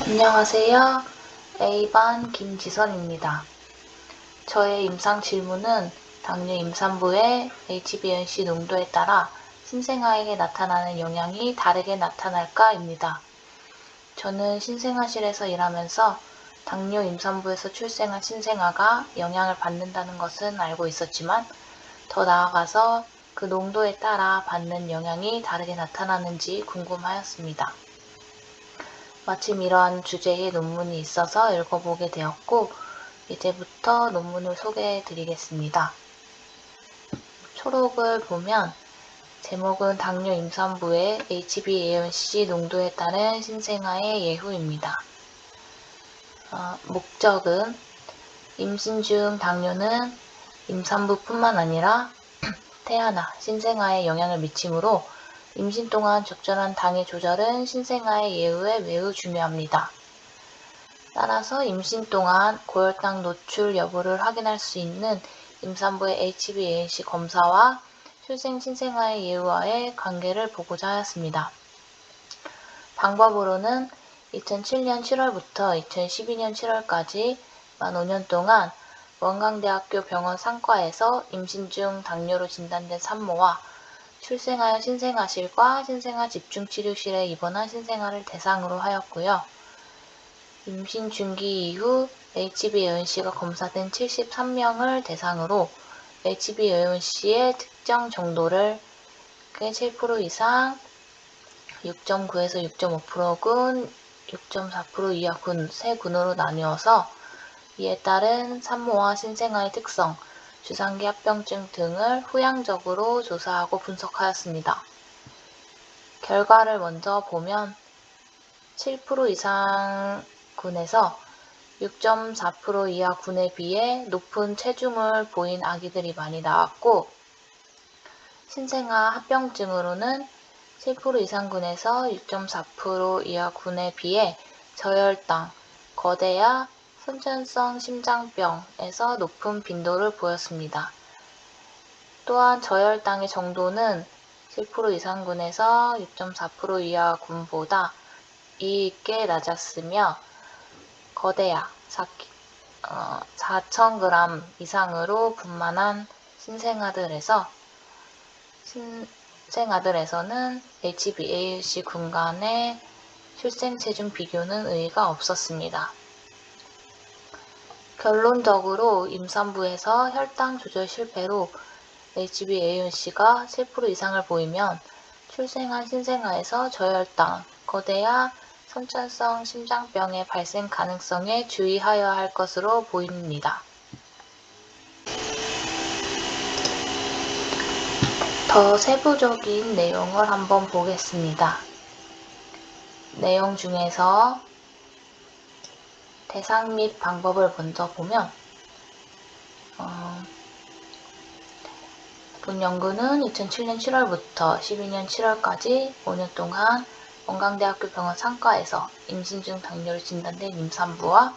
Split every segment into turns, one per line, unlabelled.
안녕하세요. A반 김지선입니다. 저의 임상 질문은 당뇨 임산부의 HbA1c 농도에 따라 신생아에게 나타나는 영향이 다르게 나타날까입니다. 저는 신생아실에서 일하면서 당뇨 임산부에서 출생한 신생아가 영향을 받는다는 것은 알고 있었지만 더 나아가서 그 농도에 따라 받는 영향이 다르게 나타나는지 궁금하였습니다. 마침 이러한 주제의 논문이 있어서 읽어보게 되었고, 이제부터 논문을 소개해 드리겠습니다. 초록을 보면 제목은 당뇨 임산부의 HbA1c 농도에 따른 신생아의 예후입니다. 목적은 임신 중 당뇨는 임산부뿐만 아니라 태아나 신생아에 영향을 미치므로 임신 동안 적절한 당의 조절은 신생아의 예후에 매우 중요합니다. 따라서 임신 동안 고혈당 노출 여부를 확인할 수 있는 임산부의 HbA1c 검사와 출생 신생아의 예후와의 관계를 보고자 하였습니다. 방법으로는 2007년 7월부터 2012년 7월까지 만 5년 동안 원광대학교 병원 상과에서 임신 중 당뇨로 진단된 산모와 출생하여 신생아실과 신생아 집중치료실에 입원한 신생아를 대상으로 하였고요. 임신 중기 이후 HbA1c가 검사된 73명을 대상으로 HbA1c의 특정 정도를 7% 이상, 6.9에서 6.5%군, 6.4% 이하 군, 세 군으로 나누어서 이에 따른 산모와 신생아의 특성, 주상기 합병증 등을 후향적으로 조사하고 분석하였습니다. 결과를 먼저 보면 7% 이상 군에서 6.4% 이하 군에 비해 높은 체중을 보인 아기들이 많이 나왔고, 신생아 합병증으로는 7% 이상 군에서 6.4% 이하 군에 비해 저혈당, 거대야, 선천성 심장병에서 높은 빈도를 보였습니다. 또한 저혈당의 정도는 7% 이상 군에서 6.4% 이하 군보다 이의 있게 낮았으며 거대야 4,000g 이상으로 분만한 신생아들에서는 HbA1c 군 간의 출생 체중 비교는 의의가 없었습니다. 결론적으로 임산부에서 혈당 조절 실패로 HbA1c가 7% 이상을 보이면 출생한 신생아에서 저혈당, 거대야, 선천성 심장병의 발생 가능성에 주의하여야 할 것으로 보입니다. 더 세부적인 내용을 한번 보겠습니다. 내용 중에서 대상 및 방법을 먼저 보면 본 연구는 2007년 7월부터 12년 7월까지 5년 동안 원광대학교 병원 상과에서 임신 중 당뇨를 진단된 임산부와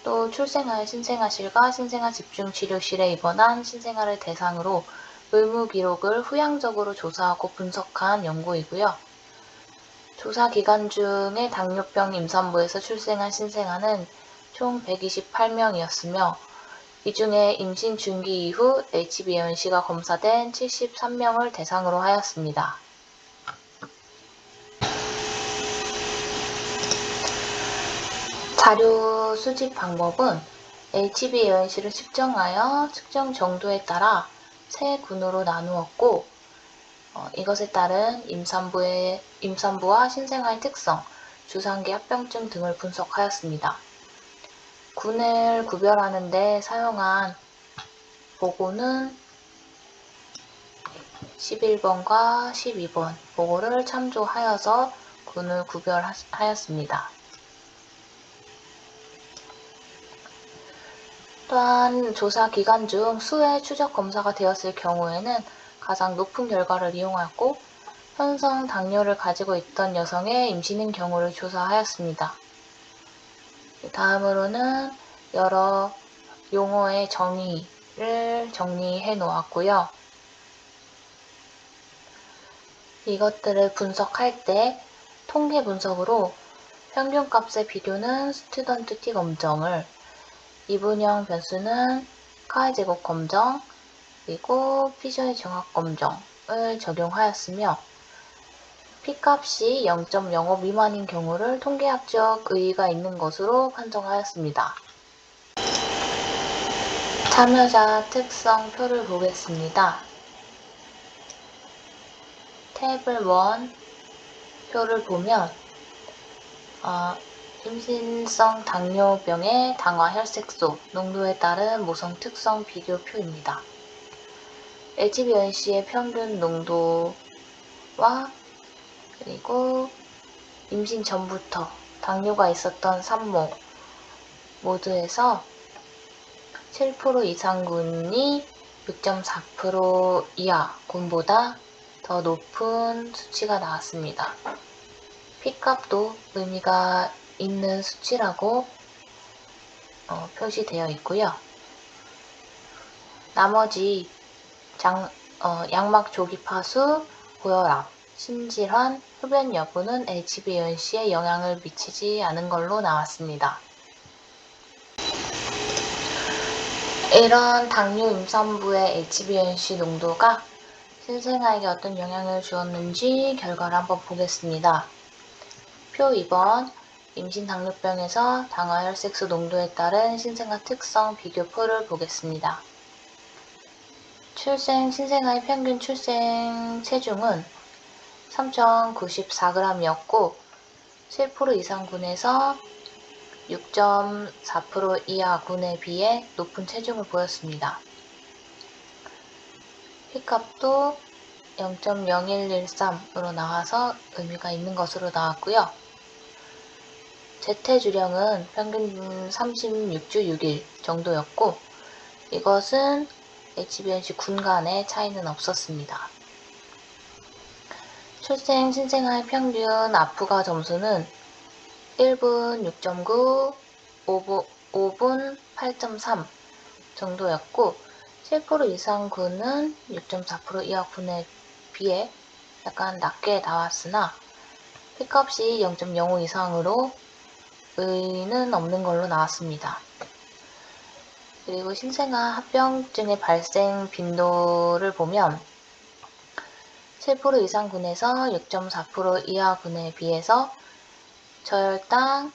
또 출생하여 신생아실과 신생아 집중치료실에 입원한 신생아를 대상으로 의무 기록을 후향적으로 조사하고 분석한 연구이고요. 조사 기간 중에 당뇨병 임산부에서 출생한 신생아는 총 128명이었으며 이 중에 임신 중기 이후 HbA1c가 검사된 73명을 대상으로 하였습니다. 자료 수집 방법은 HbA1c를 측정하여 측정 정도에 따라 세 군으로 나누었고 이것에 따른 임산부와 신생아의 특성, 주상기 합병증 등을 분석하였습니다. 군을 구별하는 데 사용한 보고는 11번과 12번 보고를 참조하여서 군을 구별하였습니다. 또한 조사 기간 중 수회 추적 검사가 되었을 경우에는 가장 높은 결과를 이용하였고 현성 당뇨를 가지고 있던 여성의 임신인 경우를 조사하였습니다. 다음으로는 여러 용어의 정의를 정리해 놓았고요. 이것들을 분석할 때 통계 분석으로 평균값의 비교는 스튜던트 T 검정을, 미분형 변수는 카의 제곱 검정, 그리고 피셔의 정합 검정을 적용하였으며 P값이 0.05 미만인 경우를 통계학적 의의가 있는 것으로 판정하였습니다. 참여자 특성표를 보겠습니다. 테이블 1 표를 보면 임신성 당뇨병의 당화 혈색소 농도에 따른 모성 특성 비교표입니다. HbA1c의 평균 농도와 그리고 임신 전부터 당뇨가 있었던 산모 모두에서 7% 이상군이 6.4% 이하 군보다 더 높은 수치가 나왔습니다. P값도 의미가 있는 수치라고 표시되어 있고요. 나머지 양막 조기 파수, 고혈압, 심질환, 흡연 여부는 HbA1c에 영향을 미치지 않은 걸로 나왔습니다. 이런 당뇨 임산부의 HbA1c 농도가 신생아에게 어떤 영향을 주었는지 결과를 한번 보겠습니다. 표 2번 임신 당뇨병에서 당화 혈색소 농도에 따른 신생아 특성 비교표를 보겠습니다. 신생아의 평균 출생 체중은 3,094g이었고 7% 이상 군에서 6.4% 이하 군에 비해 높은 체중을 보였습니다. P값도 0.0113으로 나와서 의미가 있는 것으로 나왔고요. 재태주령은 평균 36주 6일 정도였고 이것은 HbA1c 군 간의 차이는 없었습니다. 출생 신생아의 평균 아프가 점수는 1분 6.9, 5분 8.3 정도였고 7% 이상 군은 6.4% 이하 군에 비해 약간 낮게 나왔으나 P값이 0.05 이상으로 의의는 없는 걸로 나왔습니다. 그리고 신생아 합병증의 발생 빈도를 보면 7% 이상 군에서 6.4% 이하 군에 비해서 저혈당,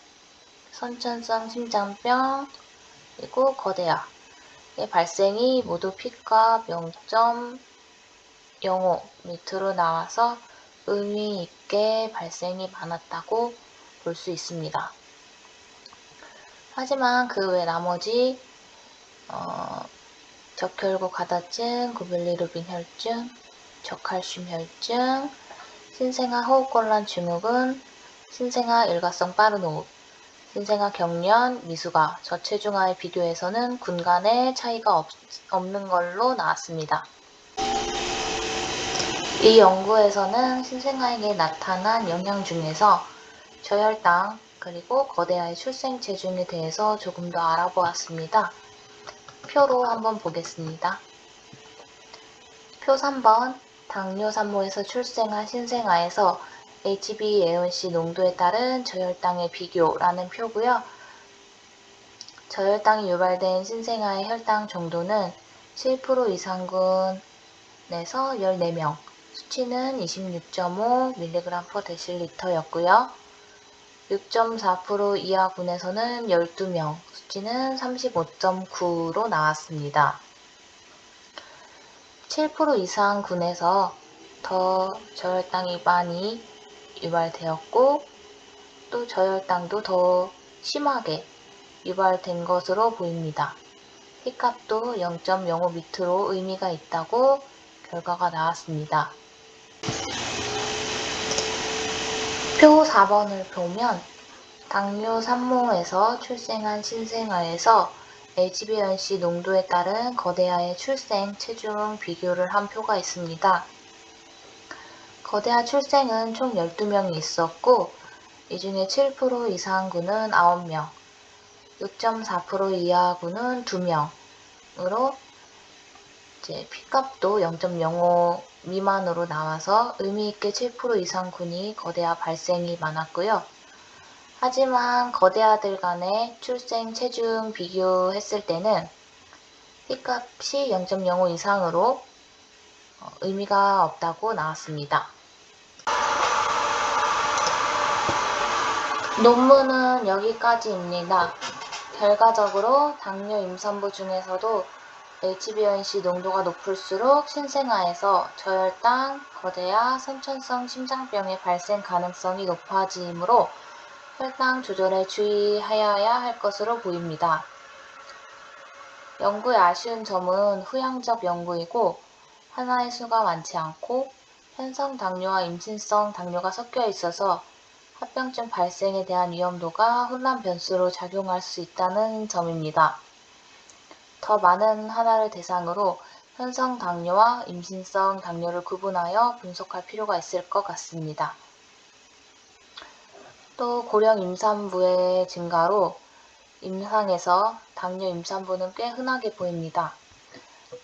선천성 심장병, 그리고 거대암의 발생이 모두 P값 0.05 밑으로 나와서 의미 있게 발생이 많았다고 볼 수 있습니다. 하지만 그 외 나머지 적혈구 가다증, 구빌리루빈 혈증, 저칼슘 혈증, 신생아 호흡곤란 증후군, 신생아 일가성 빠른 호흡, 신생아 경련, 미숙아, 저체중아에 비교해서는 군 간의 차이가 없는 걸로 나왔습니다. 이 연구에서는 신생아에게 나타난 영향 중에서 저혈당 그리고 거대아의 출생 체중에 대해서 조금 더 알아보았습니다. 표로 한번 보겠습니다. 표 3번 당뇨 산모에서 출생한 신생아에서 HbA1c 농도에 따른 저혈당의 비교라는 표고요. 저혈당이 유발된 신생아의 혈당 정도는 7% 이상군에서 14명, 수치는 26.5mg/dl였고요. 6.4% 이하군에서는 12명, 수치는 35.9로 나왔습니다. 7% 이상 군에서 더 저혈당이 많이 유발되었고 또 저혈당도 더 심하게 유발된 것으로 보입니다. P값도 0.05 밑으로 의미가 있다고 결과가 나왔습니다. 표 4번을 보면 당뇨 산모에서 출생한 신생아에서 HbA1c 농도에 따른 거대아의 출생 체중 비교를 한 표가 있습니다. 거대아 출생은 총 12명이 있었고 이 중에 7% 이상 군은 9명, 6.4% 이하 군은 2명으로 P값도 0.05 미만으로 나와서 의미있게 7% 이상 군이 거대아 발생이 많았고요. 하지만 거대아들 간의 출생 체중 비교했을 때는 P값이 0.05 이상으로 의미가 없다고 나왔습니다. 논문은 여기까지입니다. 결과적으로 당뇨 임산부 중에서도 HbA1c 농도가 높을수록 신생아에서 저혈당, 거대아, 선천성 심장병의 발생 가능성이 높아지므로 혈당 조절에 주의하여야 할 것으로 보입니다. 연구의 아쉬운 점은 후향적 연구이고 하나의 수가 많지 않고 현성 당뇨와 임신성 당뇨가 섞여 있어서 합병증 발생에 대한 위험도가 혼란 변수로 작용할 수 있다는 점입니다. 더 많은 하나를 대상으로 현성 당뇨와 임신성 당뇨를 구분하여 분석할 필요가 있을 것 같습니다. 또 고령 임산부의 증가로 임상에서 당뇨 임산부는 꽤 흔하게 보입니다.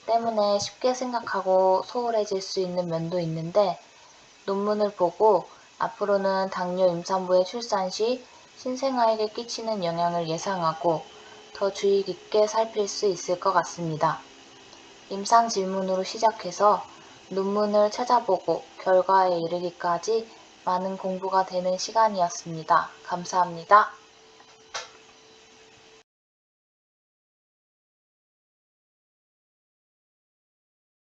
때문에 쉽게 생각하고 소홀해질 수 있는 면도 있는데 논문을 보고 앞으로는 당뇨 임산부의 출산 시 신생아에게 끼치는 영향을 예상하고 더 주의 깊게 살필 수 있을 것 같습니다. 임상 질문으로 시작해서 논문을 찾아보고 결과에 이르기까지 많은 공부가 되는 시간이었습니다. 감사합니다.